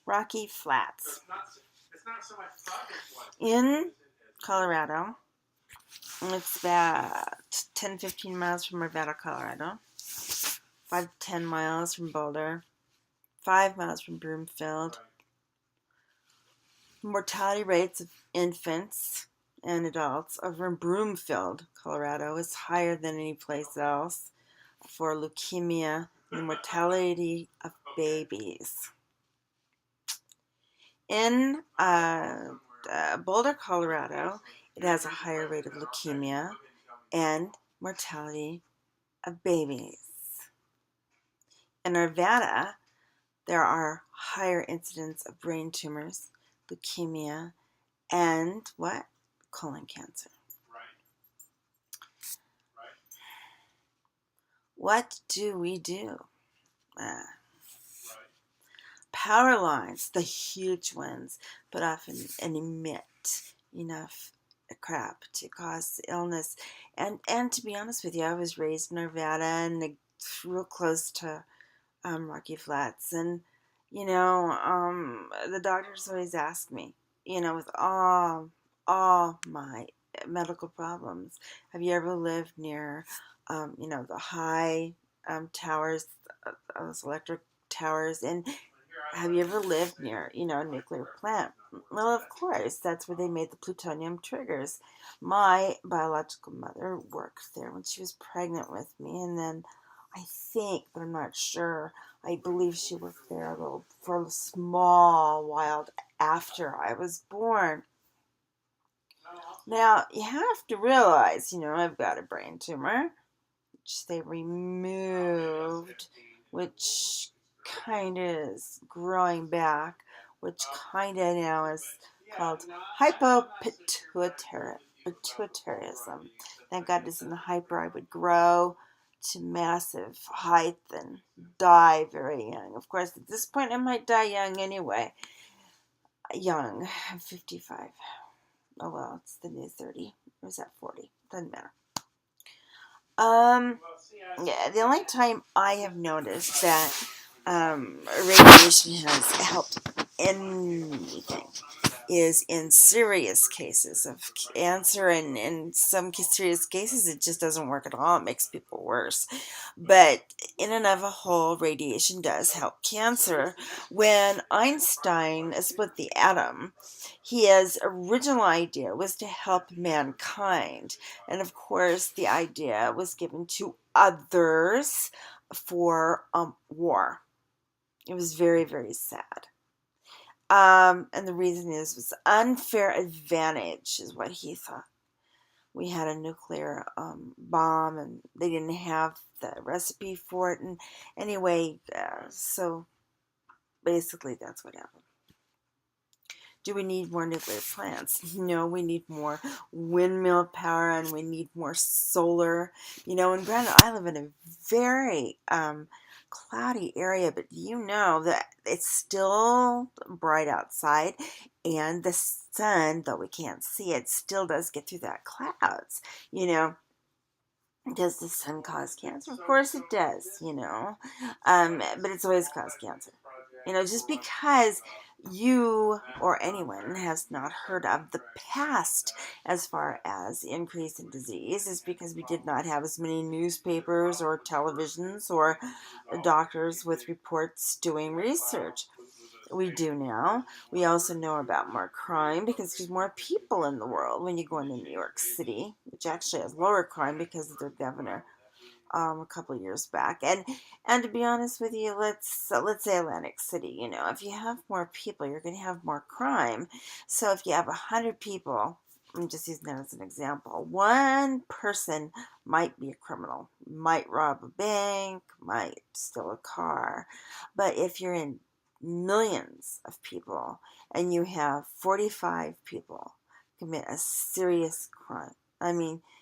Rocky Flats. In Colorado, it's about 10-15 miles from Arvada, Colorado, 5 to 10 miles from Boulder, 5 miles from Broomfield. Mortality rates of infants and adults over in Broomfield, Colorado, is higher than any place else for leukemia and mortality of babies. In Boulder, Colorado, it has a higher rate of leukemia and mortality of babies. In Arvada, there are higher incidence of brain tumors, leukemia, and what? Colon cancer. What do we do? Power lines, the huge ones, but often emit enough crap to cause illness. And to be honest with you, I was raised in Arvada and real close to Rocky Flats, and the doctors always ask me, with all my medical problems, have you ever lived near the high towers, those electric towers, and have you ever lived near a nuclear plant? Well, of course, that's where they made the plutonium triggers. My biological mother worked there when she was pregnant with me, and then I think, but I'm not sure, I believe she worked there for a small while after I was born. Now, you have to realize, I've got a brain tumor, which they removed, which kind of is growing back, which kind of now is called hypopituitarism. Thank God it's in the hyper. I would grow to massive height and die very young. Of course, at this point, I might die young anyway. Young. I'm 55. Oh, well, it's the new 30. Or is that 40? Doesn't matter. Yeah, the only time I have noticed that radiation has helped anything is in serious cases of cancer, and in some serious cases it just doesn't work at all. It makes people worse. But in and of a whole, radiation does help cancer. When Einstein split the atom, his original idea was to help mankind, and of course the idea was given to others for war. It was very, very sad. And the reason was unfair advantage is what he thought. We had a nuclear bomb, and they didn't have the recipe for it. And anyway, so basically that's what happened. Do we need more nuclear plants? No, we need more windmill power, and we need more solar. And granted, I live in a very cloudy area, but that it's still bright outside, and the sun, though we can't see it, still does get through that clouds. Does the sun cause cancer? Of course it does, but it's always caused cancer. Just because you or anyone has not heard of the past as far as increase in disease is because we did not have as many newspapers or televisions or doctors with reports doing research. We do now. We also know about more crime because there's more people in the world when you go into New York City, which actually has lower crime because of their governor. A couple of years back, and to be honest with you, let's say Atlantic City. If you have more people, you're going to have more crime. So if you have 100 people, I'm just using that as an example. One person might be a criminal, might rob a bank, might steal a car. But if you're in millions of people and you have 45 people commit a serious crime,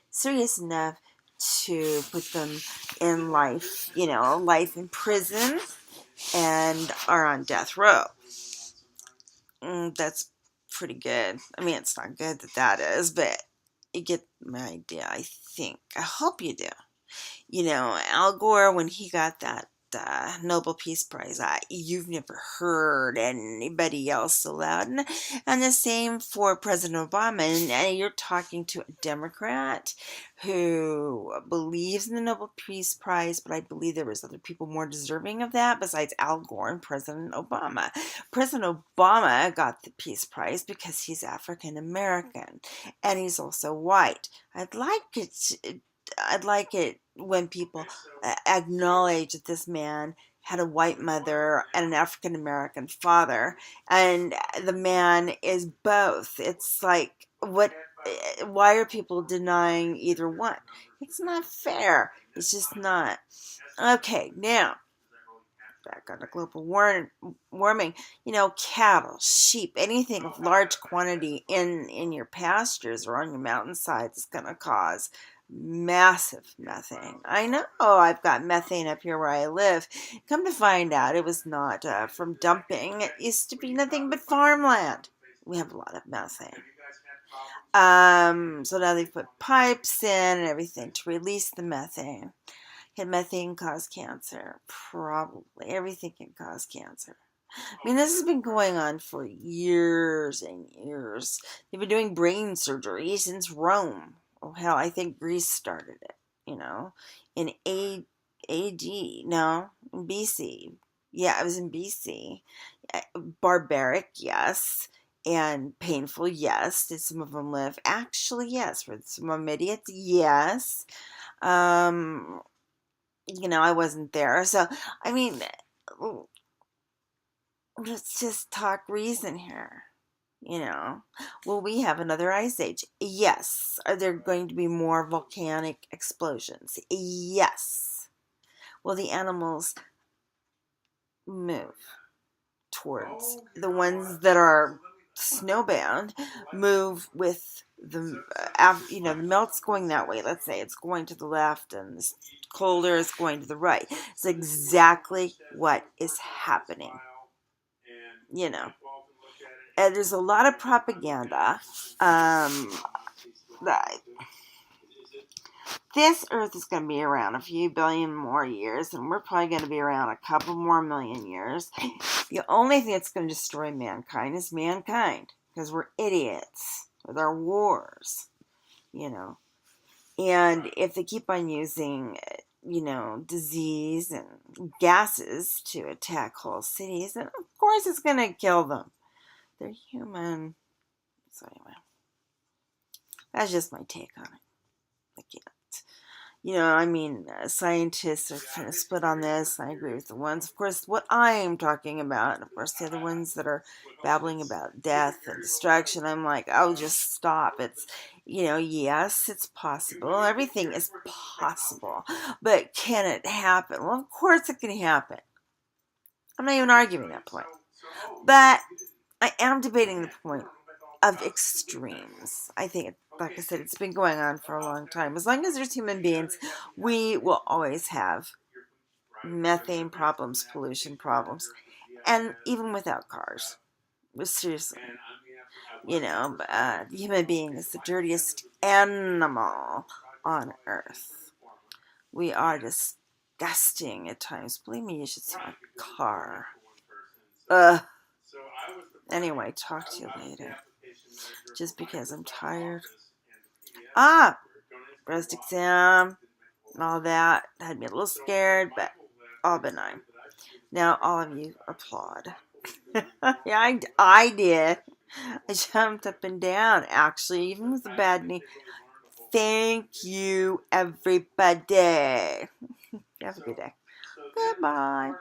serious enough to put them in life in prison and are on death row. That's pretty good. It's not good that is, but you get my idea, I think. I hope you do. Al Gore, when he got that Nobel Peace Prize. You've never heard anybody else so loud. And the same for President Obama. And you're talking to a Democrat who believes in the Nobel Peace Prize, but I believe there was other people more deserving of that besides Al Gore and President Obama. President Obama got the Peace Prize because he's African American and he's also white. I'd like it when people acknowledge that this man had a white mother and an African American father, and the man is both. It's like, why are people denying either one? It's not fair. It's just not. Okay, now back on the global warming, cattle, sheep, anything of large quantity in your pastures or on your mountainsides is going to cause massive methane. I know I've got methane up here where I live. Come to find out, it was not from dumping. It used to be nothing but farmland. We have a lot of methane. So now they've put pipes in and everything to release the methane. Can methane cause cancer? Probably. Everything can cause cancer. I mean, this has been going on for years and years. They've been doing brain surgery since Rome. Oh, hell, I think Greece started it, in AD. No, in BC. Yeah, it was in BC. Barbaric, yes. And painful, yes. Did some of them live? Actually, yes. Were some of them idiots? Yes. I wasn't there. So, I mean, let's just talk reason here. Will we have another ice age? Yes. Are there going to be more volcanic explosions? Yes. Will the animals move towards the ones that are snowbound, move with the melt's going that way. Let's say it's going to the left and the colder is going to the right. It's exactly what is happening. And there's a lot of propaganda that this Earth is going to be around a few billion more years, and we're probably going to be around a couple more million years. The only thing that's going to destroy mankind is mankind, because we're idiots with our wars, And if they keep on using, disease and gases to attack whole cities, then of course it's going to kill them. They're human. So anyway, that's just my take on it. I can't. Scientists are kind of split on this. I agree with the ones, of course, what I'm talking about. And of course, the other ones that are babbling about death and destruction, I'm like, oh, just stop. It's, yes, it's possible. Everything is possible. But can it happen? Well, of course it can happen. I'm not even arguing that point. But I am debating the point of extremes. I think, like I said, it's been going on for a long time. As long as there's human beings, we will always have methane problems, pollution problems, and even without cars. Seriously. The human being is the dirtiest animal on Earth. We are disgusting at times. Believe me, you should see my car. Anyway, talk to you later. Just because I'm tired. Breast exam and all that had me a little scared, but all benign. Now all of you applaud. Yeah, I did. I jumped up and down, actually, even with a bad knee. Thank you, everybody. Have a good day. Goodbye.